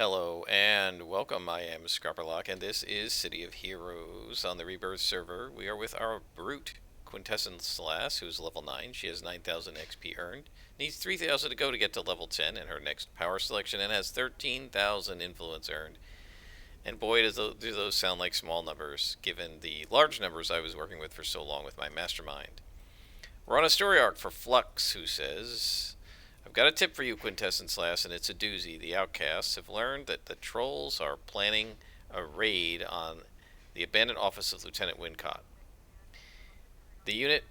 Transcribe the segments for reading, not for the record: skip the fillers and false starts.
Hello and welcome. I am Scrapperlock, and this is City of Heroes on the Rebirth server. We are with our brute Quintessence lass, who's level 9. She has 9,000 XP earned, needs 3,000 to go to get to level 10 in her next power selection, and has 13,000 influence earned. And boy, do those sound like small numbers, given the large numbers I was working with for so long with my mastermind. We're on a story arc for Flux, who says, I've got a tip for you, Quintessence Lass, and it's a doozy. The outcasts have learned that the trolls are planning a raid on the abandoned office of Lieutenant Wincott. The unit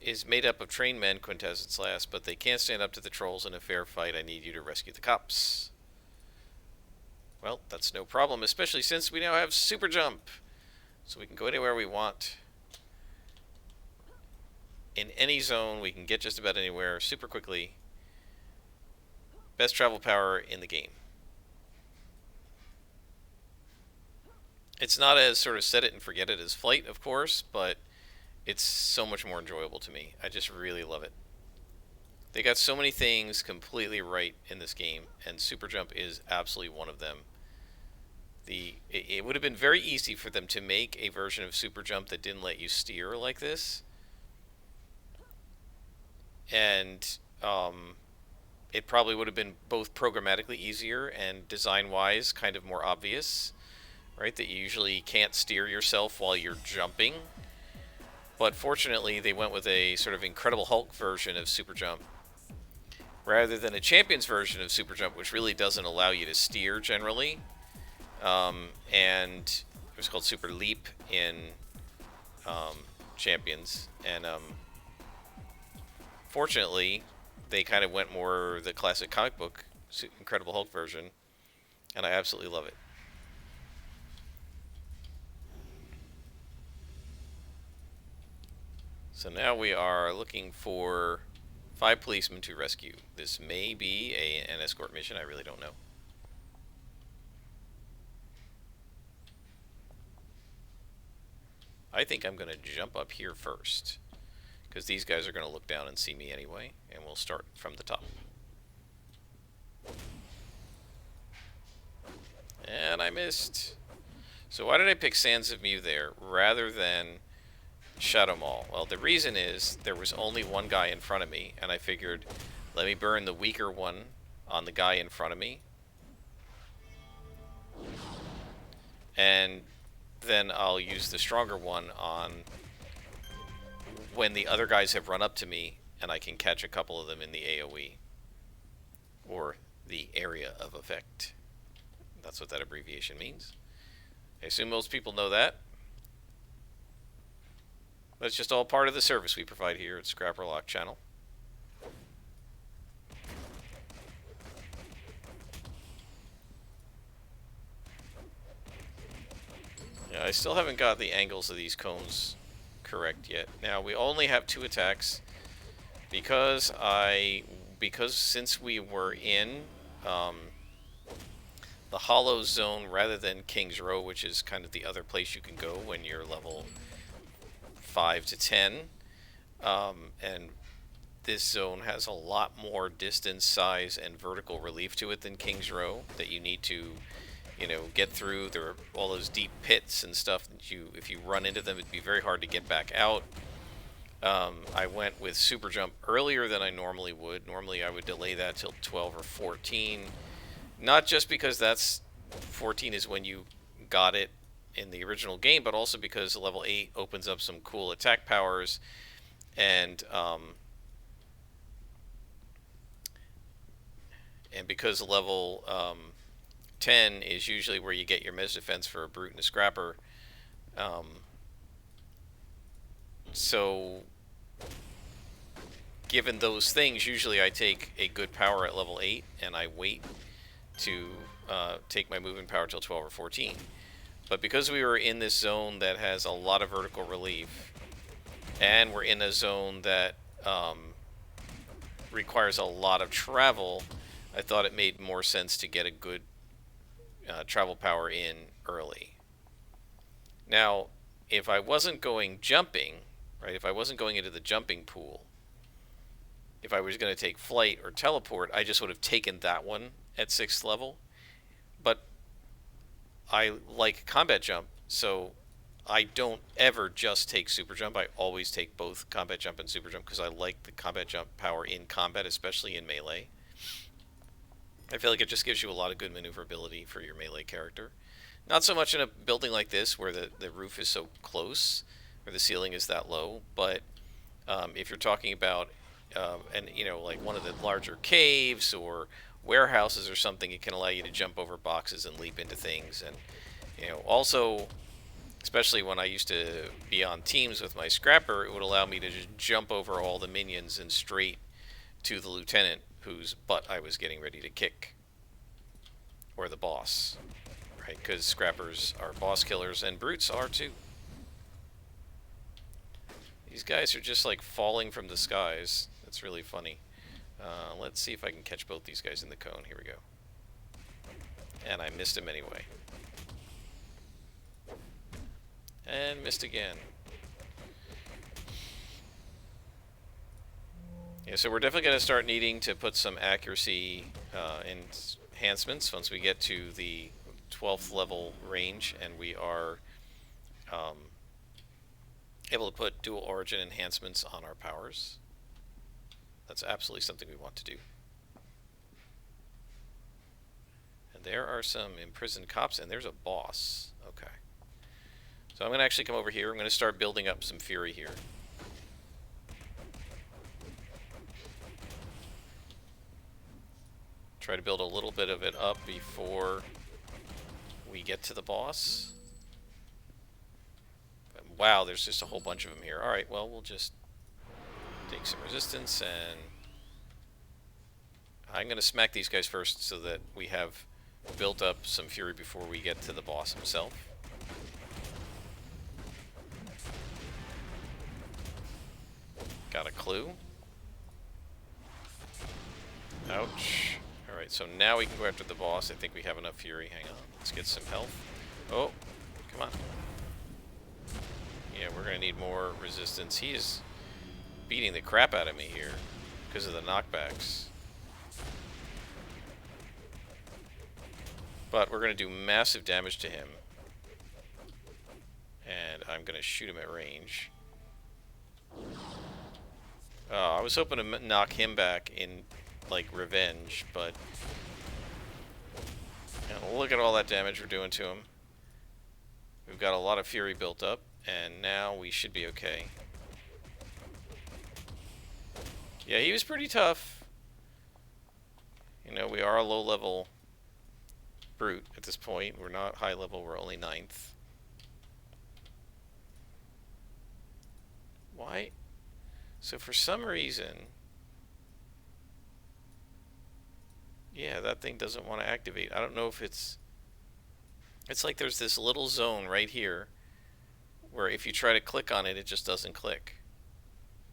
is made up of trained men, Quintessence Lass, but they can't stand up to the trolls in a fair fight. I need you to rescue the cops. Well, that's no problem, especially since we now have super jump. So we can go anywhere we want. In any zone, we can get just about anywhere super quickly. Best travel power in the game. It's not as sort of set it and forget it as flight, of course, but it's so much more enjoyable to me. I just really love it. They got so many things completely right in this game, and super jump is absolutely one of them. It would have been very easy for them to make a version of super jump that didn't let you steer like this, and it probably would have been both programmatically easier and design-wise kind of more obvious, right? That you usually can't steer yourself while you're jumping. But fortunately, they went with a sort of Incredible Hulk version of super jump, rather than a Champions version of super jump, which really doesn't allow you to steer generally. And it was called Super Leap in Champions, and fortunately, they kind of went more the classic comic book Incredible Hulk version, and I absolutely love it. So now we are looking for 5 policemen to rescue. This may be an escort mission, I really don't know. I think I'm going to jump up here first, because these guys are going to look down and see me anyway, and we'll start from the top. And I missed. So why did I pick Sands of Mu there rather than Shadow Mall? Well, the reason is there was only one guy in front of me, and I figured, let me burn the weaker one on the guy in front of me, and then I'll use the stronger one on when the other guys have run up to me, and I can catch a couple of them in the AoE, or the area of effect. That's what that abbreviation means. I assume most people know that. But it's just all part of the service we provide here at Scrapperlock Channel. Yeah, I still haven't got the angles of these cones correct yet. Now, we only have 2 attacks because since we were in the hollow zone rather than King's Row, which is kind of the other place you can go when you're level 5 to 10, and this zone has a lot more distance, size, and vertical relief to it than King's Row that you need to, get through. There are all those deep pits and stuff that if you run into them, it'd be very hard to get back out. I went with super jump earlier than I normally would. Normally I would delay that till 12 or 14. Not just because 14 is when you got it in the original game, but also because level 8 opens up some cool attack powers, and because level 10 is usually where you get your mesh defense for a brute and a scrapper. So given those things, usually I take a good power at level 8 and I wait to take my movement power till 12 or 14. But because we were in this zone that has a lot of vertical relief, and we're in a zone that requires a lot of travel, I thought it made more sense to get a good travel power in early. Now, if I wasn't going jumping, right, if I wasn't going into the jumping pool, if I was going to take flight or teleport, I just would have taken that one at 6th level. but I like combat jump, so I don't ever just take super jump. I always take both combat jump and super jump because I like the combat jump power in combat, especially in melee. I feel like it just gives you a lot of good maneuverability for your melee character. Not so much in a building like this where the roof is so close, where the ceiling is that low, but if you're talking about, and you know, like one of the larger caves or warehouses or something, it can allow you to jump over boxes and leap into things. And you know, also, especially when I used to be on teams with my scrapper, it would allow me to just jump over all the minions and straight to the lieutenant whose butt I was getting ready to kick, or the boss, right? Because scrappers are boss killers and brutes are too. These guys are just like falling from the skies. That's really funny. Let's see if I can catch both these guys in the cone. Here we go. And I missed him anyway. And missed again. Yeah, so we're definitely going to start needing to put some accuracy enhancements once we get to the 12th level range and we are able to put dual origin enhancements on our powers. That's absolutely something we want to do. And there are some imprisoned cops, and there's a boss. Okay. So I'm going to actually come over here. I'm going to start building up some fury here. Try to build a little bit of it up before we get to the boss. But wow, there's just a whole bunch of them here. Alright, well, we'll just take some resistance, and I'm going to smack these guys first so that we have built up some fury before we get to the boss himself. Got a clue. Ouch. Alright, so now we can go after the boss. I think we have enough fury. Hang on. Let's get some health. Oh, come on. Yeah, we're going to need more resistance. He is beating the crap out of me here because of the knockbacks. But we're going to do massive damage to him. And I'm going to shoot him at range. Oh, I was hoping to knock him back in, like, revenge, but look at all that damage we're doing to him. We've got a lot of fury built up, and now we should be okay. Yeah, he was pretty tough. You know, we are a low-level brute at this point. We're not high-level, we're only 9th. Why? So for some reason... yeah, that thing doesn't want to activate. I don't know if it's... it's like there's this little zone right here where if you try to click on it, it just doesn't click.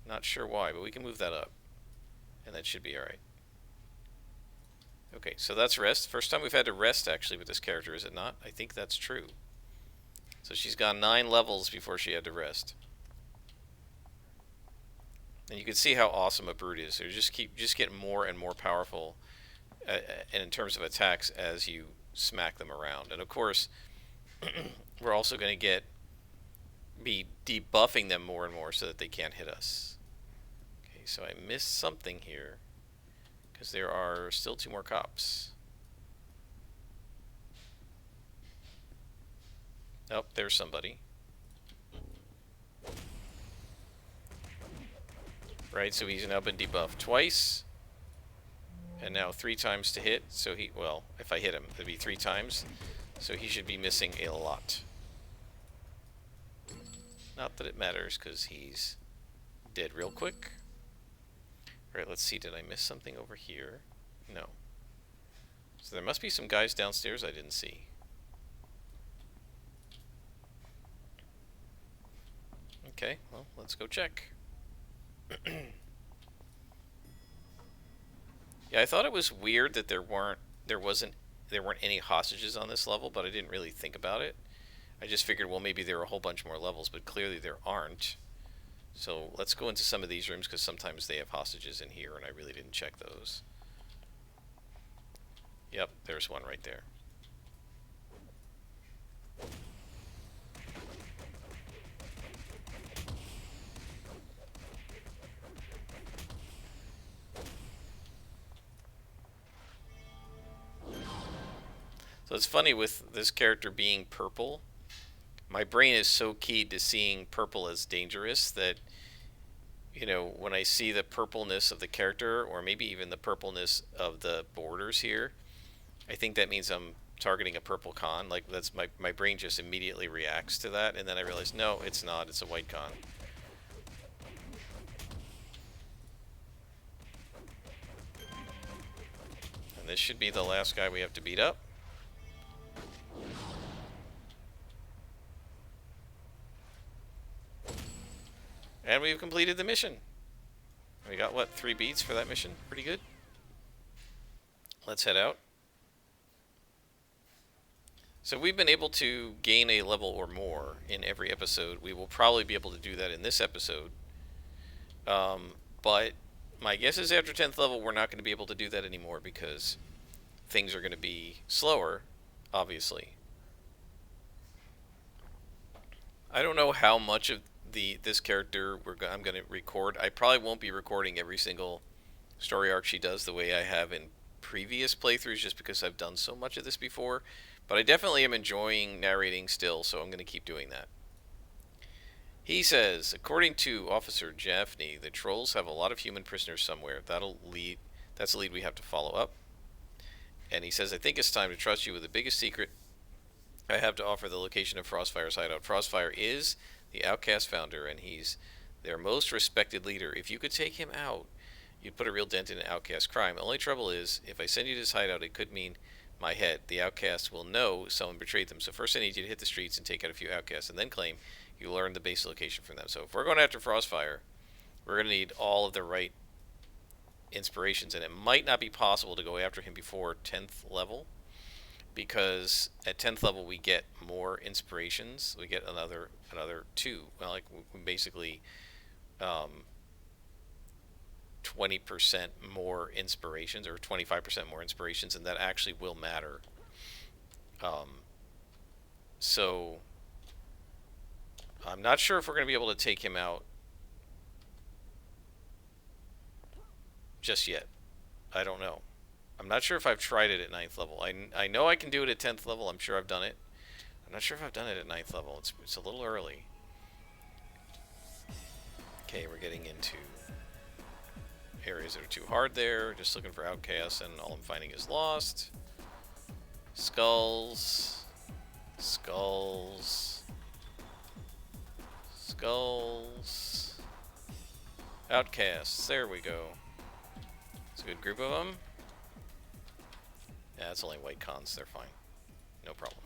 Not sure why, but we can move that up. And that should be alright. Okay, so that's rest. First time we've had to rest, actually, with this character, is it not? I think that's true. So she's gone 9 levels before she had to rest. And you can see how awesome a brute is. So you just get more and more powerful and in terms of attacks as you smack them around. And of course, we're also going to be debuffing them more and more so that they can't hit us. Okay, so I missed something here because there are still 2 more cops. Oh, there's somebody. Right, so he's now been debuffed twice. And now 3 times to hit, so he, well, if I hit him, it'd be 3 times. So he should be missing a lot. Not that it matters, because he's dead real quick. Alright, let's see, did I miss something over here? No. So there must be some guys downstairs I didn't see. Okay, well, let's go check. Yeah, I thought it was weird that there weren't any hostages on this level, but I didn't really think about it. I just figured, well, maybe there are a whole bunch more levels, but clearly there aren't. So let's go into some of these rooms, because sometimes they have hostages in here, and I really didn't check those. Yep, there's one right there. So it's funny with this character being purple. My brain is so keyed to seeing purple as dangerous that, when I see the purpleness of the character, or maybe even the purpleness of the borders here, I think that means I'm targeting a purple con. Like, that's my brain just immediately reacts to that, and then I realize, no, it's not. It's a white con. And this should be the last guy we have to beat up. And we've completed the mission. We got, what, 3 beats for that mission? Pretty good. Let's head out. So we've been able to gain a level or more in every episode. We will probably be able to do that in this episode. But my guess is after 10th level, we're not going to be able to do that anymore because things are going to be slower, obviously. I don't know how much of this character I'm going to record. I probably won't be recording every single story arc she does the way I have in previous playthroughs, just because I've done so much of this before. But I definitely am enjoying narrating still, so I'm going to keep doing that. He says, according to Officer Jaffney, the trolls have a lot of human prisoners somewhere. That's a lead we have to follow up. And he says, I think it's time to trust you with the biggest secret I have to offer, the location of Frostfire's hideout. Frostfire is the Outcast founder, and he's their most respected leader. If you could take him out, you'd put a real dent in Outcast crime. The only trouble is, if I send you to his hideout, it could mean my head. The Outcasts will know someone betrayed them. So first I need you to hit the streets and take out a few Outcasts, and then claim you learned the base location from them. So if we're going after Frostfire, we're going to need all of the right inspirations, and it might not be possible to go after him before 10th level, because at 10th level we get more inspirations. We get another 2. Well, like, we basically 20% more inspirations, or 25% more inspirations, and that actually will matter. So I'm not sure if we're going to be able to take him out just yet. I don't know. I'm not sure if I've tried it at 9th level. I know I can do it at 10th level. I'm sure I've done it. I'm not sure if I've done it at 9th level. It's a little early. Okay, we're getting into areas that are too hard there. Just looking for outcasts, and all I'm finding is lost. Skulls. Skulls. Skulls. Outcasts. There we go. It's a good group of them. Yeah, it's only white cons. They're fine. No problem.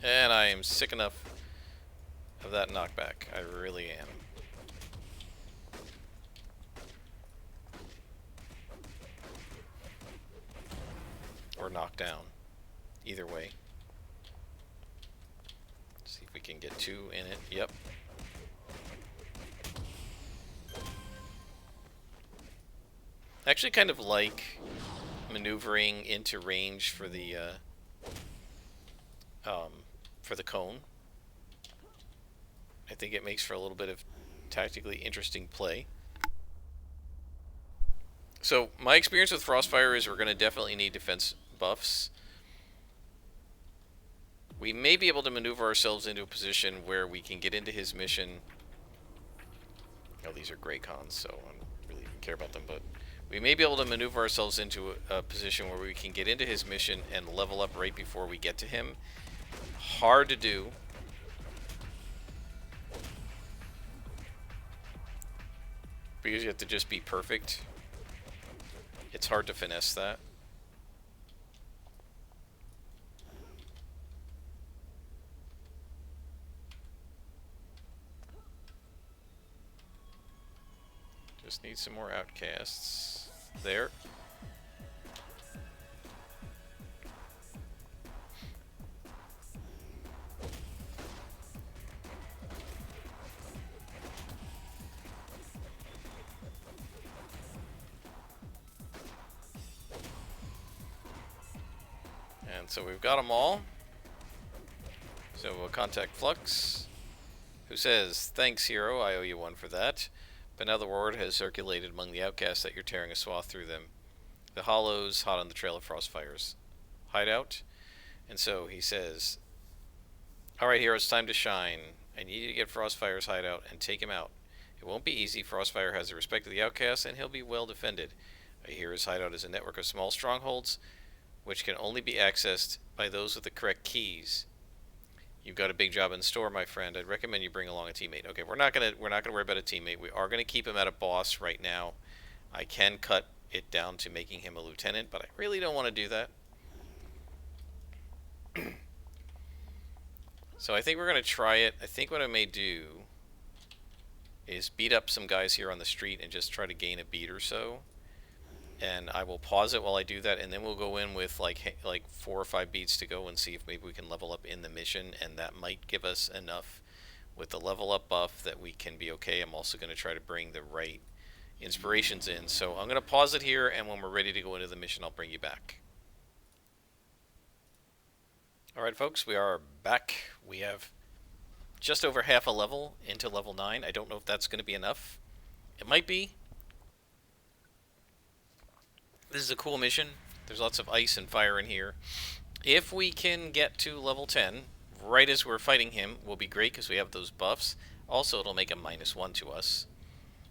And I am sick enough of that knockback. I really am. Or knockdown. Either way. Let's see if we can get 2 in it. Yep. I actually kind of like maneuvering into range for the cone. I think it makes for a little bit of tactically interesting play. So my experience with Frostfire is we're going to definitely need defense buffs. We may be able to maneuver ourselves into a position where we can get into his mission. Oh, these are gray cons, so I don't really care about them, but we may be able to maneuver ourselves into a position where we can get into his mission and level up right before we get to him. Hard to do. Because you have to just be perfect. It's hard to finesse that. Just need some more outcasts. There. And so we've got them all. So we'll contact Flux, who says, "Thanks, hero, I owe you one for that. But now the word has circulated among the outcasts that you're tearing a swath through them. The hollows, hot on the trail of Frostfire's hideout. And so he says, "Alright, hero, it's time to shine. I need you to get Frostfire's hideout and take him out. It won't be easy. Frostfire has the respect of the outcasts, and he'll be well defended. I hear his hideout is a network of small strongholds, which can only be accessed by those with the correct keys. You've got a big job in store, my friend. I'd recommend you bring along a teammate." Okay, we're not gonna worry about a teammate. We are gonna keep him at a boss right now. I can cut it down to making him a lieutenant, but I really don't want to do that. So I think we're gonna try it. I think what I may do is beat up some guys here on the street and just try to gain a beat or so. And I will pause it while I do that, and then we'll go in with like 4 or 5 beats to go and see if maybe we can level up in the mission, and that might give us enough with the level up buff that we can be okay. I'm also going to try to bring the right inspirations in. So I'm going to pause it here, and when we're ready to go into the mission, I'll bring you back. Alright folks, we are back. We have just over half a level into level 9. I don't know if that's going to be enough. It might be. This is a cool mission. There's lots of ice and fire in here. If we can get to level 10, right as we're fighting him, will be great because we have those buffs. Also, it'll make a -1 to us.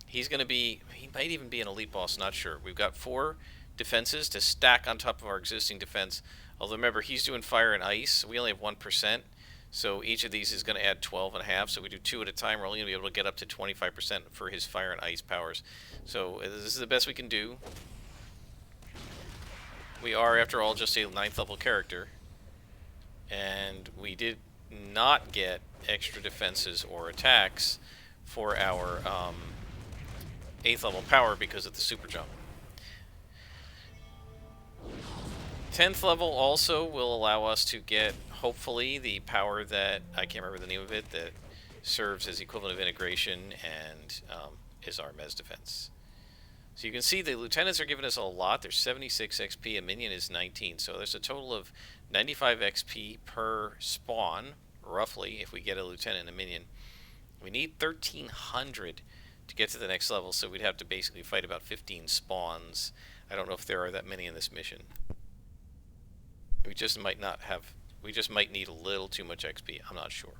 He's going to be, he might even be an elite boss, not sure. We've got 4 defenses to stack on top of our existing defense. Although remember, he's doing fire and ice. We only have 1%. So each of these is going to add 12.5. So we do 2 at a time. We're only going to be able to get up to 25% for his fire and ice powers. So this is the best we can do. We are, after all, just a 9th level character, and we did not get extra defenses or attacks for our 8th level power because of the super jump. 10th level also will allow us to get, hopefully, the power that, I can't remember the name of it, that serves as equivalent of integration and is our Mez defense. So you can see the lieutenants are giving us a lot. There's 76 XP, a minion is 19. So there's a total of 95 XP per spawn, roughly, if we get a lieutenant and a minion. We need 1,300 to get to the next level, so we'd have to basically fight about 15 spawns. I don't know if there are that many in this mission. We just might not have, we just might need a little too much XP. I'm not sure.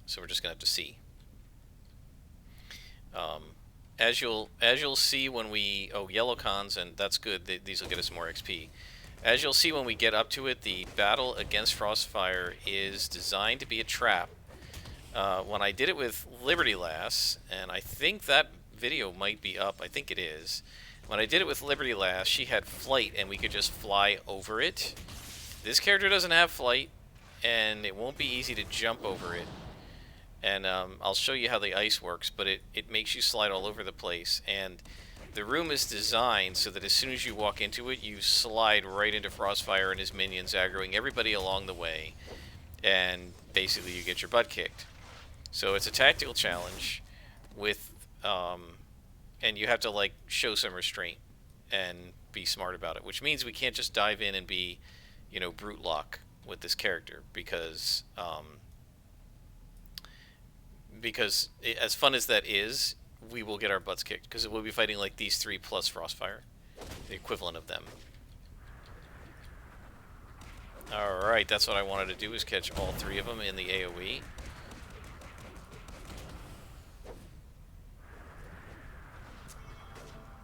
So we're just going to have to see. As you'll see when we, yellow cons, and that's good, these will get us more XP. As you'll see when we get up to it, the battle against Frostfire is designed to be a trap. When I did it with Liberty Lass, and I think that video might be up, I think it is. When I did it with Liberty Lass, she had flight and we could just fly over it. This character doesn't have flight, and it won't be easy to jump over it. And I'll show you how the ice works, but it makes you slide all over the place. And the room is designed so that as soon as you walk into it, you slide right into Frostfire and his minions, aggroing everybody along the way. And basically you get your butt kicked. So it's a tactical challenge with, and you have to like show some restraint and be smart about it. Which means we can't just dive in and be, you know, brute lock with this character, because as fun as that is, we will get our butts kicked, because we'll be fighting like these 3 plus Frostfire, the equivalent of them. Alright, that's what I wanted to do, is catch all 3 of them in the AoE.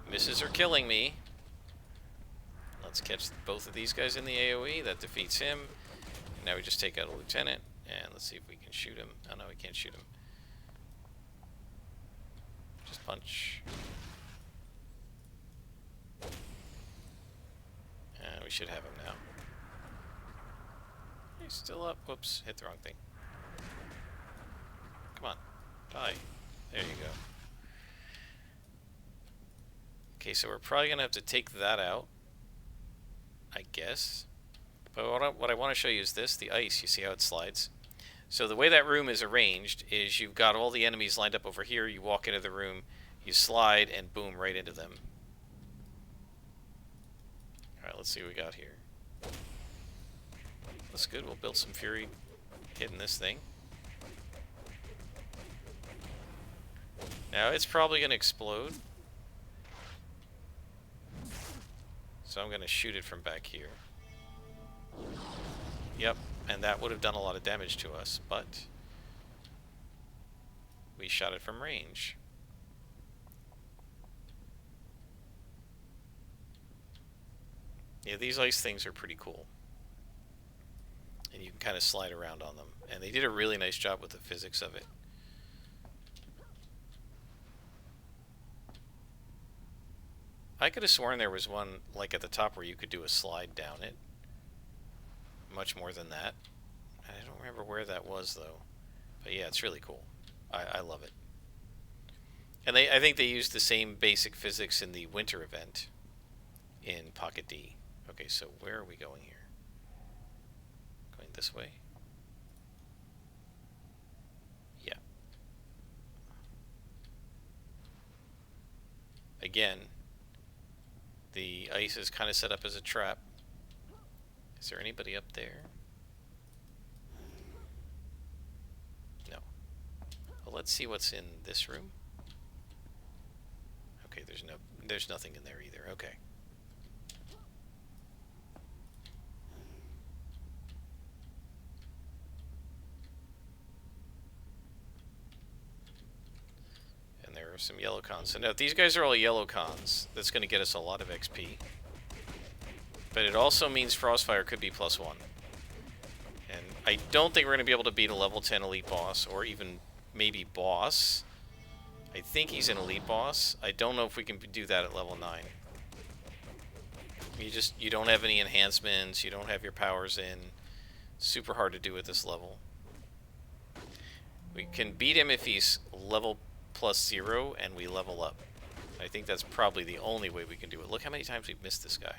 Misses are killing me. Let's catch both of these guys in the AoE. That defeats him. And now we just take out a lieutenant, and let's see if we can shoot him. Oh no, we can't shoot him. Just punch. And we should have him now. He's still up. Whoops, hit the wrong thing. Come on, die. There you go. Okay, so we're probably going to have to take that out, I guess. But what I want to show you is this, the ice. You see how it slides? So the way that room is arranged is you've got all the enemies lined up over here. You walk into the room, you slide, and boom, right into them. Alright, let's see what we got here. That's good. We'll build some fury hitting this thing. Now it's probably going to explode. So I'm going to shoot it from back here. Yep, and that would have done a lot of damage to us, but we shot it from range. Yeah, these ice things are pretty cool. And you can kind of slide around on them. And they did a really nice job with the physics of it. I could have sworn there was one, like at the top, where you could do a slide down it. Much more than that. I don't remember where that was, though. But yeah, it's really cool. I love it. And I think they used the same basic physics in the winter event in Pocket D. Okay, so where are we going here? Going this way? Yeah. Again, the ice is kind of set up as a trap. Is there anybody up there? No. Well, let's see what's in this room. Okay, there's nothing in there either. Okay. And there are some yellow cons. So now, if these guys are all yellow cons, that's going to get us a lot of XP. But it also means Frostfire could be +1. And I don't think we're going to be able to beat a level 10 elite boss, or even maybe boss. I think he's an elite boss. I don't know if we can do that at level 9. You don't have any enhancements, you don't have your powers in. Super hard to do at this level. We can beat him if he's level +0 and we level up. I think that's probably the only way we can do it. Look how many times we've missed this guy.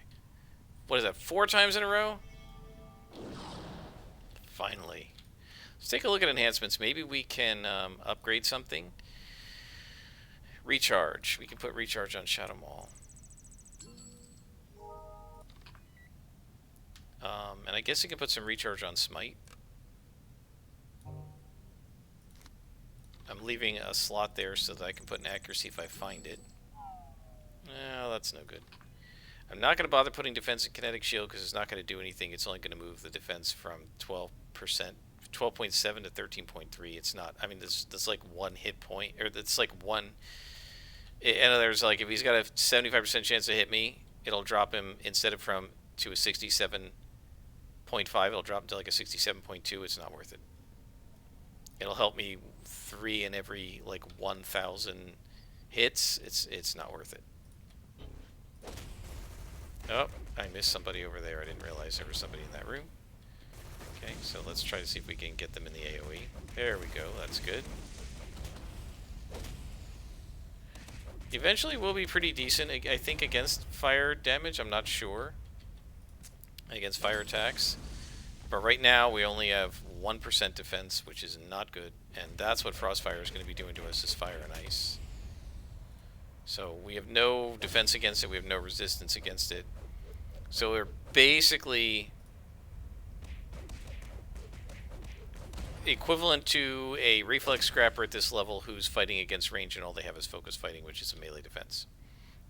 What is that, 4 times in a row? Finally. Let's take a look at enhancements. Maybe we can upgrade something. Recharge. We can put recharge on Shadow Maul. And I guess we can put some recharge on Smite. I'm leaving a slot there so that I can put an accuracy if I find it. No, that's no good. I'm not going to bother putting defense and kinetic shield because it's not going to do anything. It's only going to move the defense from 12%, 12.7 to 13.3. It's not. I mean, there's like one hit point, or it's like one. In others, like if he's got a 75% chance to hit me, it'll drop him instead of to a 67.5. It'll drop him to like a 67.2. It's not worth it. It'll help me 3 in every like 1,000 hits. It's not worth it. Oh, I missed somebody over there. I didn't realize there was somebody in that room. Okay, so let's try to see if we can get them in the AoE. There we go. That's good. Eventually we'll be pretty decent, I think, against fire damage. I'm not sure. Against fire attacks. But right now we only have 1% defense, which is not good. And that's what Frostfire is going to be doing to us, is fire and ice. So we have no defense against it. We have no resistance against it. So we're basically equivalent to a reflex scrapper at this level who's fighting against range and all they have is focus fighting, which is a melee defense.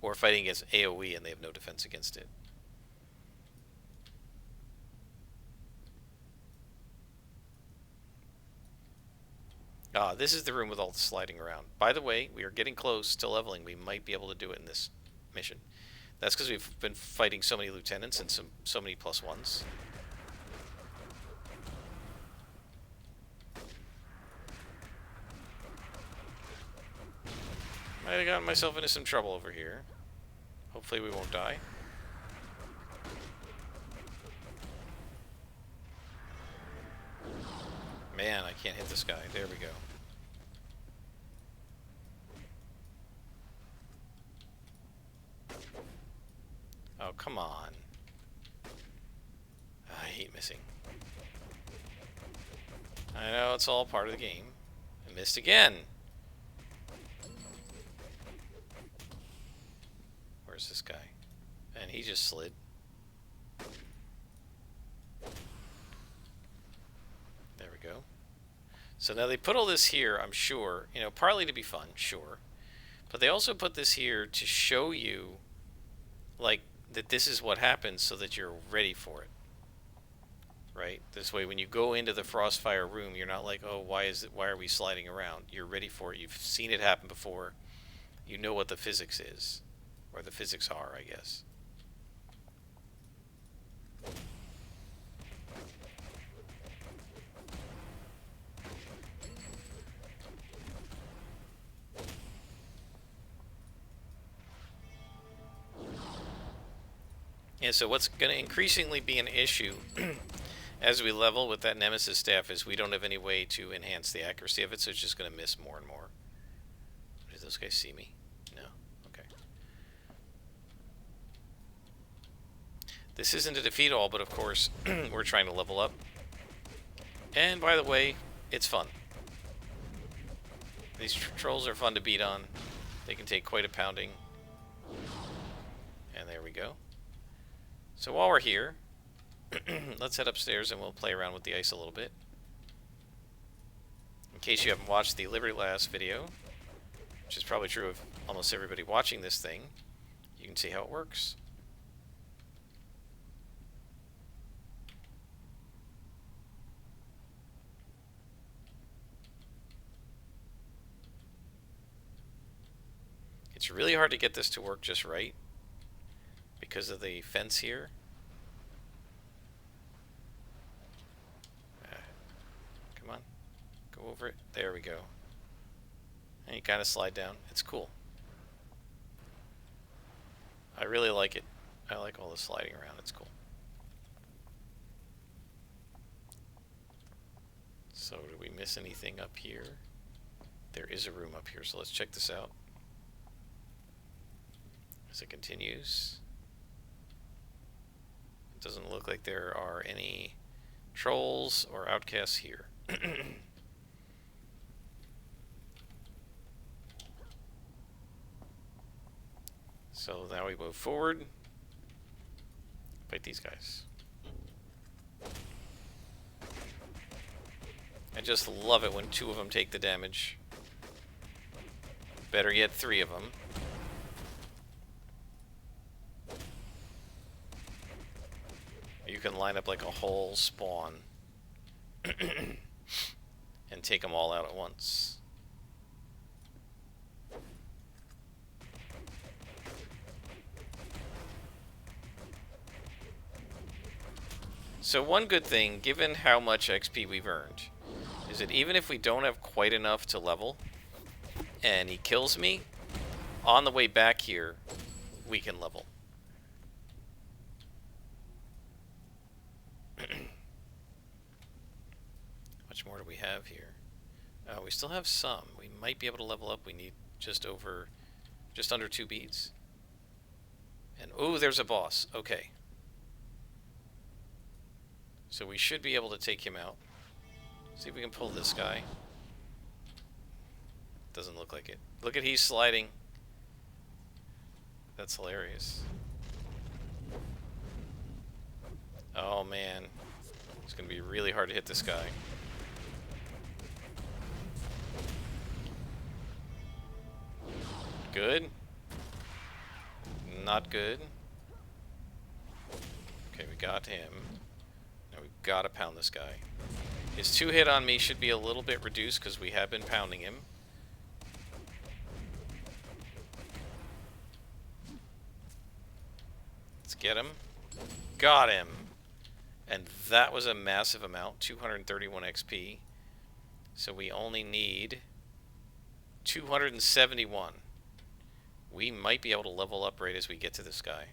Or fighting against AoE and they have no defense against it. This is the room with all the sliding around. By the way, we are getting close to leveling. We might be able to do it in this mission. That's because we've been fighting so many lieutenants and so many +1s. Might have gotten myself into some trouble over here. Hopefully we won't die. Man, I can't hit this guy. There we go. Oh, come on. I hate missing. I know, it's all part of the game. I missed again. Where's this guy? And he just slid. There we go. So now they put all this here, I'm sure, partly to be fun, sure. But they also put this here to show you, like, that this is what happens so that you're ready for it. Right? This way, when you go into the Frostfire room, you're not like, oh, why are we sliding around? You're ready for it. You've seen it happen before. You know what the physics is. Or the physics are, I guess. Yeah, so what's going to increasingly be an issue as we level with that Nemesis staff is we don't have any way to enhance the accuracy of it, so it's just going to miss more and more. Do those guys see me? No? Okay. This isn't a defeat all, but of course, we're trying to level up. And by the way, it's fun. These trolls are fun to beat on. They can take quite a pounding. And there we go. So while we're here, let's head upstairs and we'll play around with the ice a little bit. In case you haven't watched the Liberty Last video, which is probably true of almost everybody watching this thing, you can see how it works. It's really hard to get this to work just right because of the fence here. Come on, go over it. There we go. And you kind of slide down. It's cool. I really like it. I like all the sliding around. It's cool. So did we miss anything up here? There is a room up here, so let's check this out. As it continues. It doesn't look like there are any trolls or outcasts here. So now we move forward. Fight these guys. I just love it when 2 of them take the damage. Better yet, 3 of them. You can line up like a whole spawn and take them all out at once. So one good thing, given how much XP we've earned, is that even if we don't have quite enough to level, and he kills me, on the way back here, we can level. How much more do we have here? We still have some. We might be able to level up. We need just under 2 beads. And, oh, there's a boss. Okay. So we should be able to take him out. See if we can pull this guy. Doesn't look like it. Look at he's sliding. That's hilarious. Oh man. It's gonna be really hard to hit this guy. Good. Not good. Okay, we got him. Now we've got to pound this guy. His 2 hit on me should be a little bit reduced because we have been pounding him. Let's get him. Got him. And that was a massive amount, 231 XP. So we only need 271. We might be able to level up right as we get to this guy.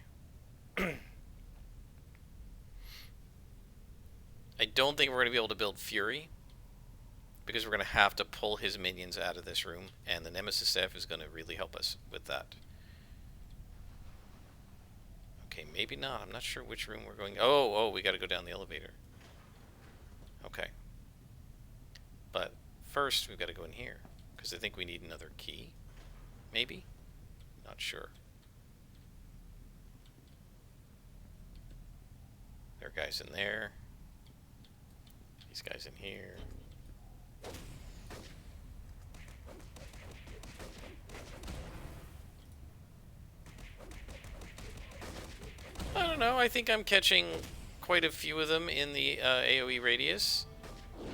I don't think we're going to be able to build Fury, because we're going to have to pull his minions out of this room, and the Nemesis staff is going to really help us with that. Okay, maybe not. I'm not sure which room we're going. Oh, we got to go down the elevator. Okay. But first, we've got to go in here, because I think we need another key. Maybe? Not sure. There are guys in there. These guys in here. know. I think I'm catching quite a few of them in the AoE radius. I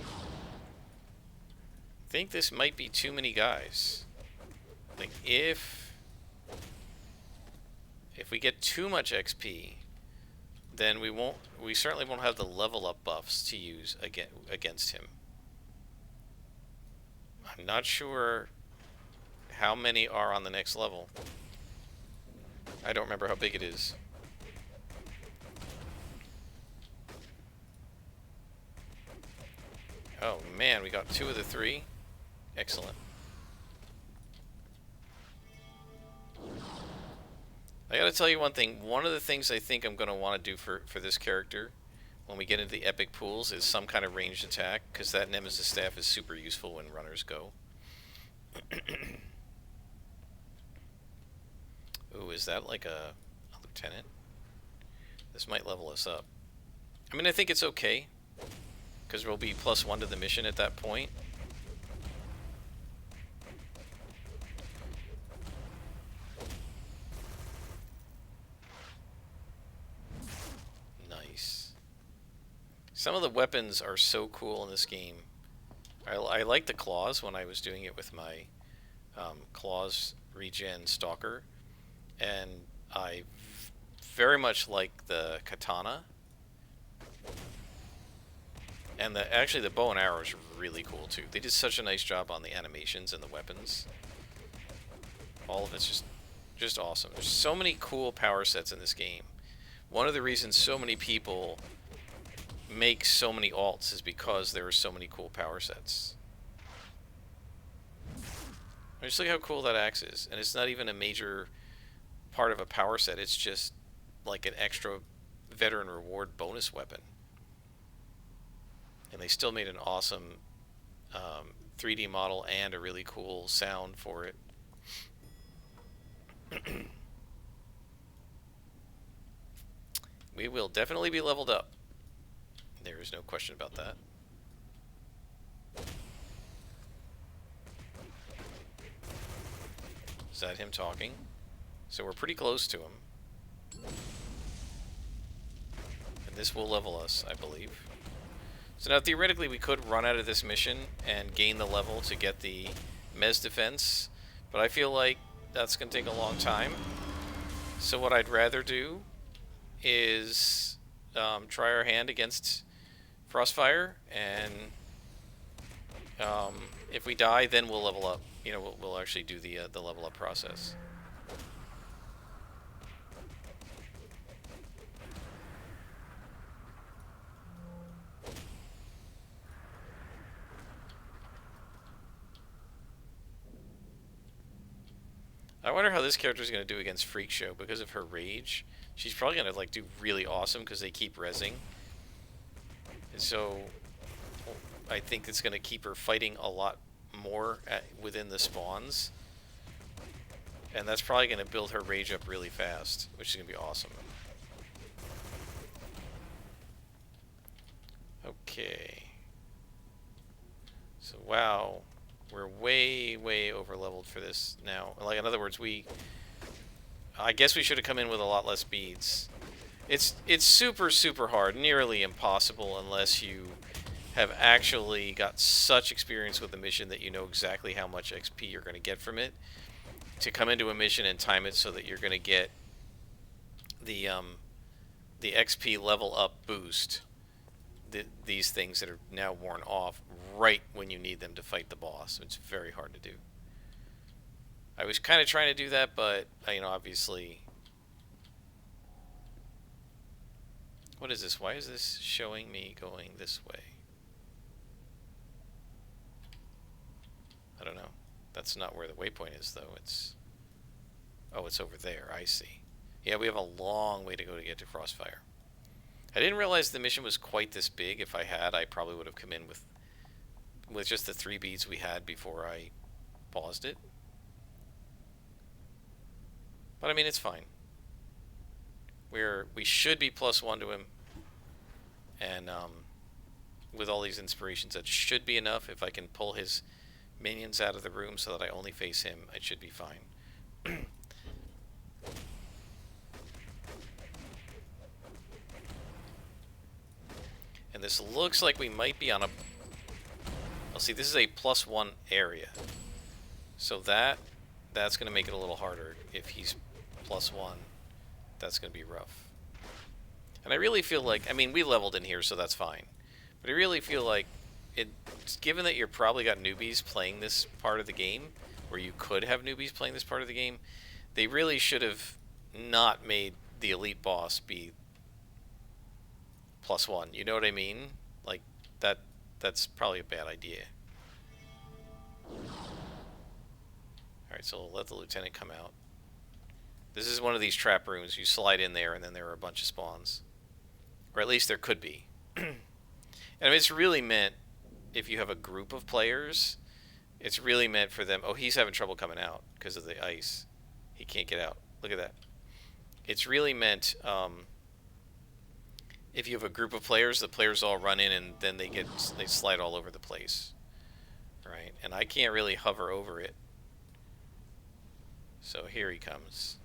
think this might be too many guys. Like, if we get too much XP, then we certainly won't have the level up buffs to use against him. I'm not sure how many are on the next level. I don't remember how big it is. Oh man, we got 2 of the 3. Excellent. I gotta tell you one thing. One of the things I think I'm gonna want to do for this character when we get into the epic pools is some kind of ranged attack, because that Nemesis staff is super useful when runners go. Ooh, is that like a lieutenant? This might level us up. I mean, I think it's okay, because we'll be +1 to the mission at that point. Nice. Some of the weapons are so cool in this game. I like the claws when I was doing it with my claws regen stalker, and I very much like the katana. And actually the bow and arrow is really cool too. They did such a nice job on the animations and the weapons. All of it's just awesome. There's so many cool power sets in this game. One of the reasons so many people make so many alts is because there are so many cool power sets. Just look how cool that axe is. And it's not even a major part of a power set. It's just like an extra veteran reward bonus weapon. And they still made an awesome 3D model and a really cool sound for it. We will definitely be leveled up. There is no question about that. Is that him talking? So we're pretty close to him. And this will level us, I believe. So now theoretically we could run out of this mission and gain the level to get the Mez defense, but I feel like that's going to take a long time. So what I'd rather do is try our hand against Frostfire, and if we die, then we'll level up. You know, we'll actually do the level up process. I wonder how this character is going to do against Freak Show because of her rage. She's probably going to like do really awesome because they keep rezzing. And so I think it's going to keep her fighting a lot more within the spawns. And that's probably going to build her rage up really fast, which is going to be awesome. Okay. So, wow. We're way, way over leveled for this now. Like, in other words, I guess we should have come in with a lot less beads. It's super, super hard, nearly impossible, unless you have actually got such experience with the mission that you know exactly how much XP you're going to get from it, to come into a mission and time it so that you're going to get the XP level up boost. These things that are now worn off right when you need them to fight the boss. It's very hard to do. I was kind of trying to do that, but you know, obviously. What is this? Why is this showing me going this way? I don't know. That's not where the waypoint is, though. Oh, it's over there. I see. Yeah, we have a long way to go to get to Crossfire. I didn't realize the mission was quite this big. If I had, I probably would have come in with just the 3 beads we had before I paused it. But I mean, it's fine. We should be +1 to him, and with all these inspirations, that should be enough. If I can pull his minions out of the room so that I only face him, it should be fine. And this looks like we might be on a... Well, see, this is a +1 area. So that's going to make it a little harder if he's +1. That's going to be rough. And I really feel like... I mean, we leveled in here, so that's fine. But I really feel like, given that you're probably got newbies playing this part of the game, or you could have newbies playing this part of the game, they really should have not made the elite boss be +1. You know what I mean? Like, that's probably a bad idea. Alright, so we'll let the lieutenant come out. This is one of these trap rooms. You slide in there, and then there are a bunch of spawns. Or at least there could be. And I mean, it's really meant, if you have a group of players, it's really meant for them... Oh, he's having trouble coming out because of the ice. He can't get out. Look at that. It's really meant... if you have a group of players, the players all run in and then they slide all over the place. Right? And I can't really hover over it. So here he comes.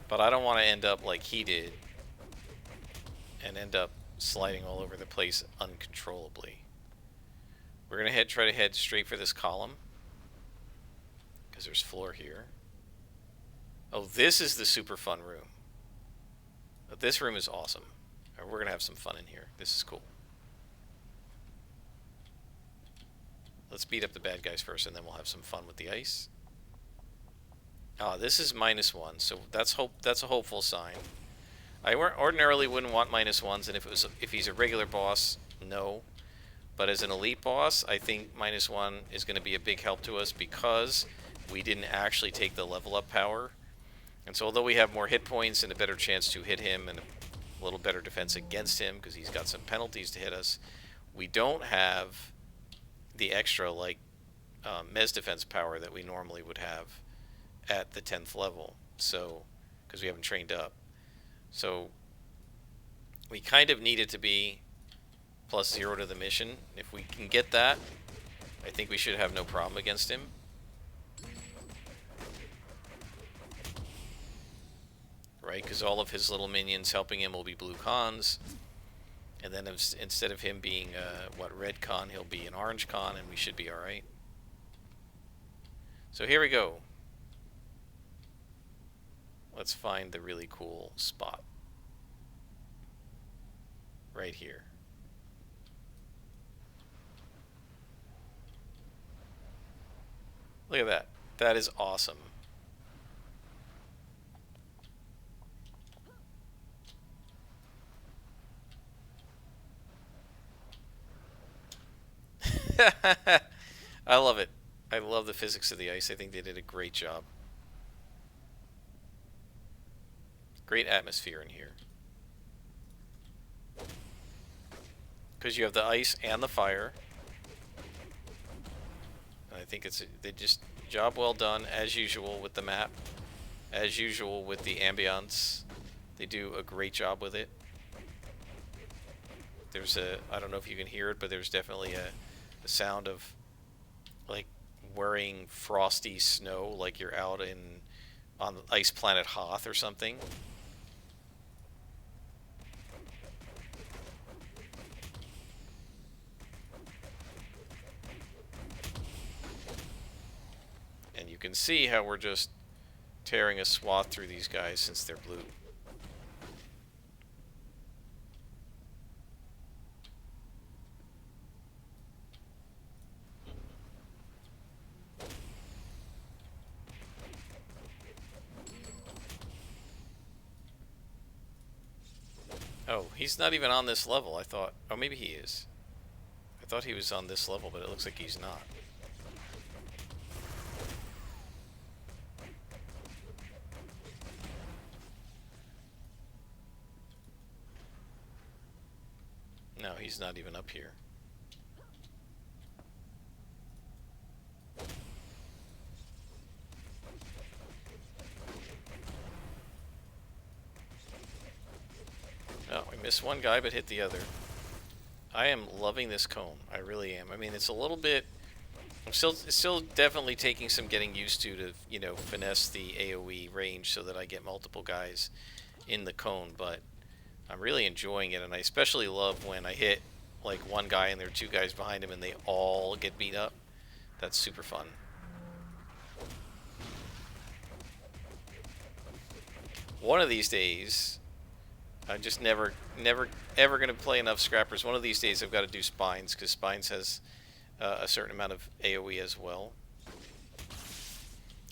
But I don't want to end up like he did and end up sliding all over the place uncontrollably. We're going to try to head straight for this column because there's floor here. Oh, this is the super fun room. This room is awesome. We're going to have some fun in here. This is cool. Let's beat up the bad guys first, and then we'll have some fun with the ice. This is -1, so that's a hopeful sign. I ordinarily wouldn't want -1s, and if he's a regular boss, no. But as an elite boss, I think -1 is going to be a big help to us because we didn't actually take the level up power. And so although we have more hit points and a better chance to hit him and a little better defense against him because he's got some penalties to hit us, we don't have the extra like mes defense power that we normally would have at the 10th level, so because we haven't trained up. So we kind of need it to be +0 to the mission. If we can get that, I think we should have no problem against him. Right, because all of his little minions helping him will be blue cons. And then instead of him being, red con, he'll be an orange con, and we should be alright. So here we go. Let's find the really cool spot. Right here. Look at that. That is awesome. I love it. I love the physics of the ice. I think they did a great job. Great atmosphere in here. Because you have the ice and the fire. And I think they just job well done as usual with the map. As usual with the ambience. They do a great job with it. There's I don't know if you can hear it, but there's definitely a sound of like wearing frosty snow, like you're out on the ice planet Hoth or something. And you can see how we're just tearing a swath through these guys since they're blue. Oh, he's not even on this level. I thought... Oh, maybe he is. I thought he was on this level, but it looks like he's not. No, he's not even up here. Oh, we missed one guy but hit the other. I am loving this cone. I really am. I mean, it's a little bit... I'm still definitely taking some getting used to, you know, finesse the AoE range so that I get multiple guys in the cone, but I'm really enjoying it, and I especially love when I hit like one guy and there are two guys behind him and they all get beat up. That's super fun. One of these days, I'm just never, ever going to play enough Scrappers. One of these days I've got to do Spines, because Spines has a certain amount of AoE as well.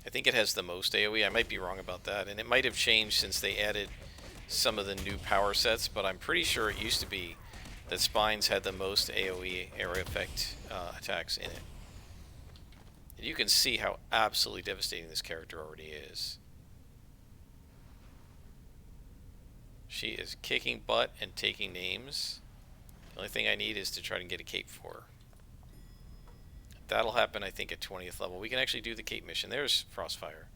I think it has the most AoE. I might be wrong about that, and it might have changed since they added some of the new power sets, but I'm pretty sure it used to be that Spines had the most AoE area effect attacks in it. And you can see how absolutely devastating this character already is. She is kicking butt and taking names. The only thing I need is to try to get a cape for her. That'll happen, I think, at 20th level. We can actually do the cape mission. There's Frostfire.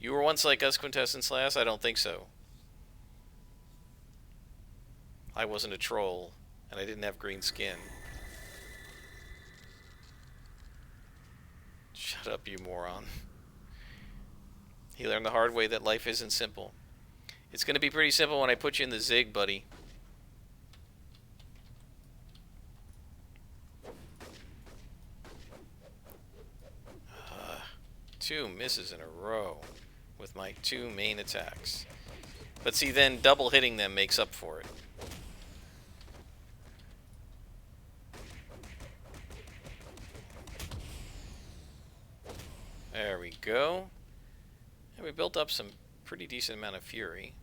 You were once like us, Quintessence last? I don't think so. I wasn't a troll, and I didn't have green skin. Shut up, you moron. He learned the hard way that life isn't simple. It's going to be pretty simple when I put you in the Zig, buddy. Two misses in a row with my two main attacks. But see, then double hitting them makes up for it. There we go. And we built up some pretty decent amount of fury.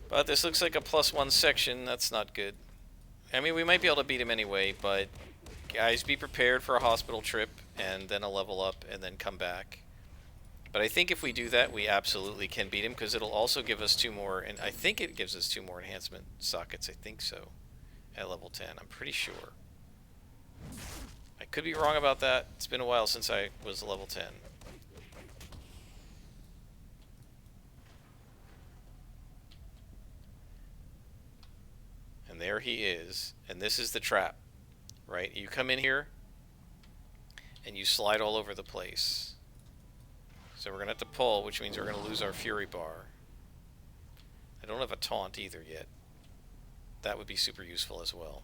But this looks like a +1 section. That's not good. I mean, we might be able to beat him anyway, but guys, be prepared for a hospital trip and then a level up and then come back. But I think if we do that, we absolutely can beat him, because it'll also give us 2 more, and I think it gives us 2 more enhancement sockets. I think so, at level 10. I'm pretty sure. I could be wrong about that. It's been a while since I was level 10. And there he is. And this is the trap, right? You come in here and you slide all over the place. So we're going to have to pull, which means we're going to lose our fury bar. I don't have a taunt either yet. That would be super useful as well.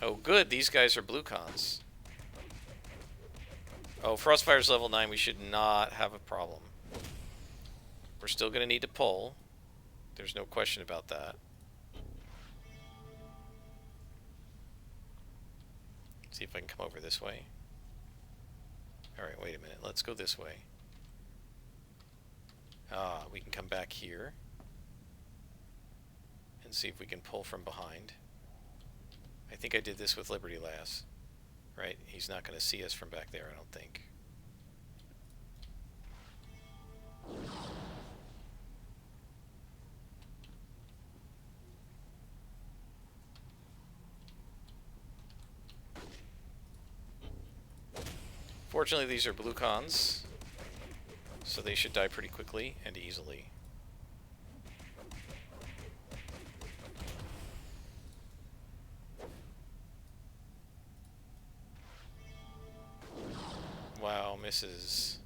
Oh good, these guys are blue cons. Oh, Frostfire's level 9, we should not have a problem. We're still going to need to pull. There's no question about that. See if I can come over this way. Alright, wait a minute. Let's go this way. We can come back here and see if we can pull from behind. I think I did this with Liberty Lass. Right? He's not going to see us from back there, I don't think. Fortunately, these are blue cons, so they should die pretty quickly and easily. Wow, misses.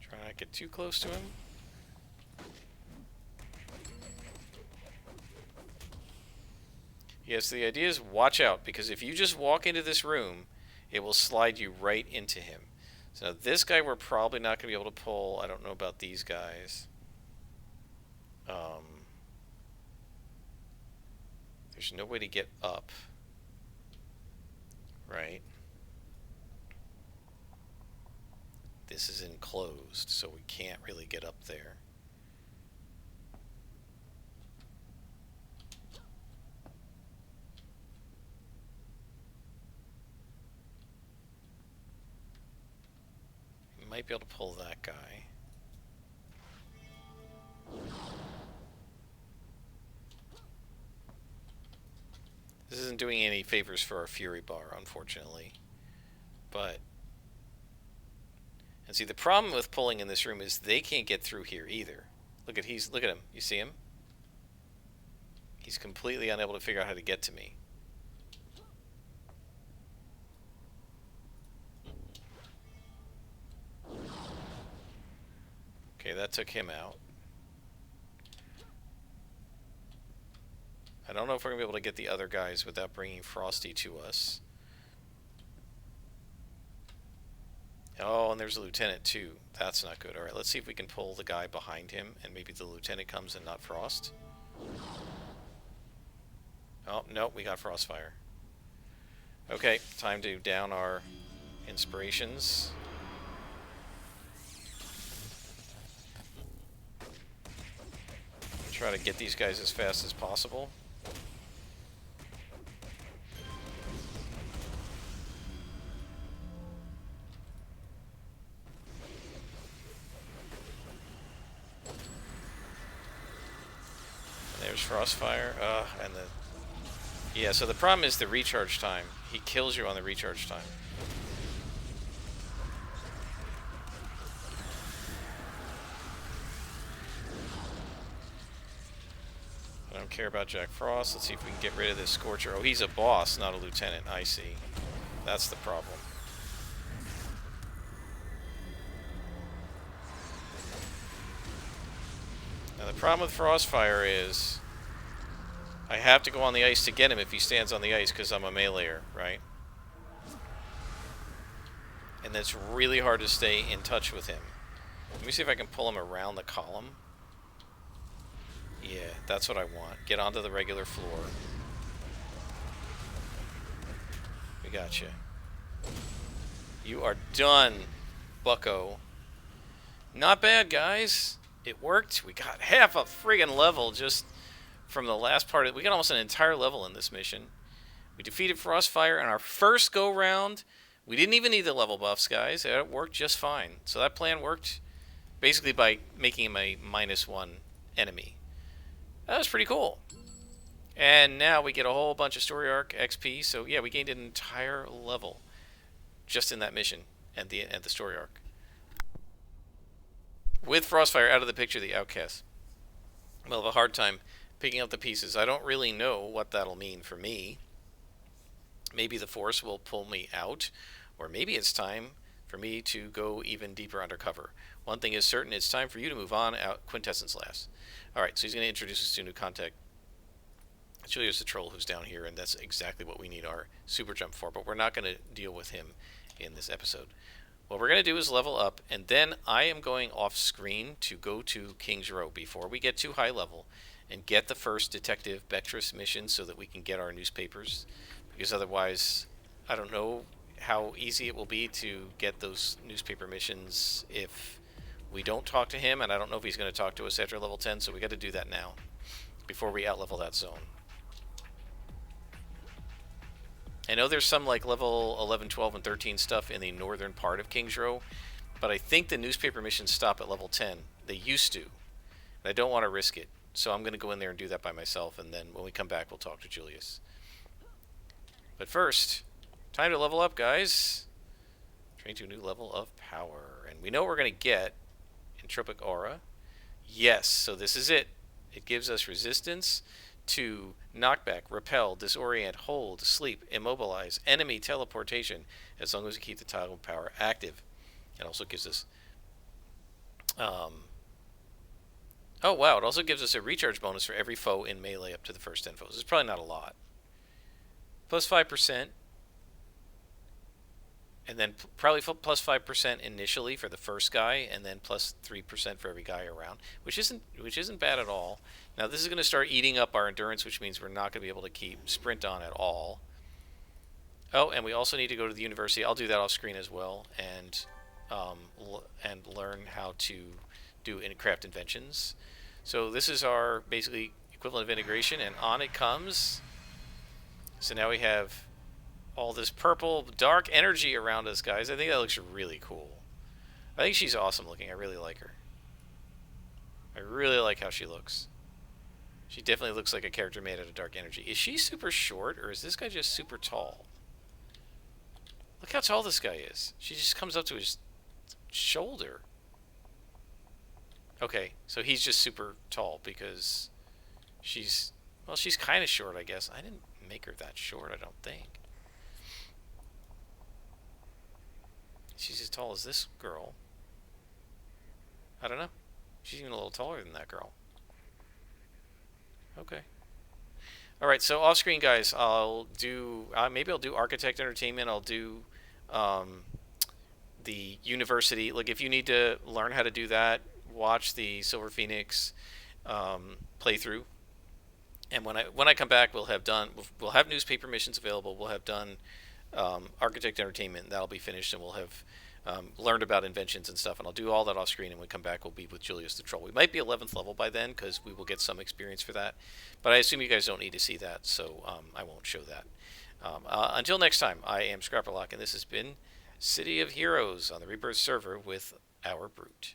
Try not to get too close to him. Yes, the idea is watch out, because if you just walk into this room, it will slide you right into him. So now this guy we're probably not going to be able to pull. I don't know about these guys. There's no way to get up. Right? This is enclosed, so we can't really get up there. We might be able to pull that guy. This isn't doing any favors for our Fury bar, unfortunately. But... and see, the problem with pulling in this room is they can't get through here either. Look at him. You see him? He's completely unable to figure out how to get to me. Okay, that took him out. I don't know if we're going to be able to get the other guys without bringing Frosty to us. Oh, and there's a lieutenant too. That's not good. Alright, let's see if we can pull the guy behind him, and maybe the lieutenant comes and not Frost. Oh, nope, we got Frostfire. Okay, time to down our inspirations. Try to get these guys as fast as possible. There's Frostfire, and the... Yeah, so the problem is the recharge time. He kills you on the recharge time. I don't care about Jack Frost. Let's see if we can get rid of this Scorcher. Oh, he's a boss, not a lieutenant. I see. That's the problem. Now the problem with Frostfire is I have to go on the ice to get him if he stands on the ice because I'm a meleeer, right? And it's really hard to stay in touch with him. Let me see if I can pull him around the column. Yeah, that's what I want. Get onto the regular floor. We got you. You are done, bucko. Not bad, guys. It worked. We got half a friggin' level just from the last part. We got almost an entire level in this mission. We defeated Frostfire in our first go-round. We didn't even need the level buffs, guys. It worked just fine. So that plan worked basically by making him a -1 enemy. That was pretty cool. And now we get a whole bunch of story arc XP. So yeah, we gained an entire level just in that mission and the story arc. With Frostfire out of the picture, the outcast will have a hard time picking up the pieces. I don't really know what that'll mean for me. Maybe the Force will pull me out, or maybe it's time for me to go even deeper undercover. One thing is certain, it's time for you to move on out Quintessence last. Alright, so he's going to introduce us to a new contact. Julius the Troll, who's down here, and that's exactly what we need our super jump for, but we're not going to deal with him in this episode. What we're going to do is level up, and then I am going off screen to go to King's Row before we get too high level and get the first Detective Bectress mission so that we can get our newspapers, because otherwise I don't know how easy it will be to get those newspaper missions if we don't talk to him, and I don't know if he's going to talk to us after level 10, so we got to do that now before we outlevel that zone. I know there's some like level 11, 12, and 13 stuff in the northern part of King's Row, but I think the newspaper missions stop at level 10. They used to, and I don't want to risk it, so I'm going to go in there and do that by myself, and then when we come back we'll talk to Julius. But first, time to level up, guys. Train to a new level of power, and we know what we're going to get. Entropic Aura. Yes, so this is it. It gives us resistance to knockback, repel, disorient, hold, sleep, immobilize, enemy teleportation, as long as we keep the toggle power active. It also gives us oh wow, it also gives us a recharge bonus for every foe in melee up to the first 10 foes. It's probably not a lot. Plus 5%, and then probably plus 5% initially for the first guy, and then plus 3% for every guy around, which isn't bad at all. Now this is going to start eating up our endurance, which means we're not going to be able to keep sprint on at all. Oh, and we also need to go to the university. I'll do that off screen as well, and learn how to do craft inventions. So this is our basically equivalent of integration, and on it comes. So now we have all this purple dark energy around us, guys. I think that looks really cool. I think she's awesome looking. I really like her. I really like how she looks. She definitely looks like a character made out of dark energy. Is she super short, or is this guy just super tall? Look how tall this guy is. She just comes up to his shoulder. Okay, so he's just super tall because she's... Well, she's kind of short, I guess. I didn't make her that short, I don't think. She's as tall as this girl. I don't know. She's even a little taller than that girl. Okay. All right. So off screen, guys, I'll do. Maybe I'll do Architect Entertainment. I'll do um, the University. Like, if you need to learn how to do that, watch the Silver Phoenix playthrough. And when I come back, we'll have newspaper missions available. We'll have done Architect Entertainment. That'll be finished, and we'll have learned about inventions and stuff. And I'll do all that off screen. And when we come back, we'll be with Julius the Troll. We might be 11th level by then because we will get some experience for that. But I assume you guys don't need to see that, so I won't show that. Until next time, I am Scrapperlock, and this has been City of Heroes on the Rebirth server with our Brute.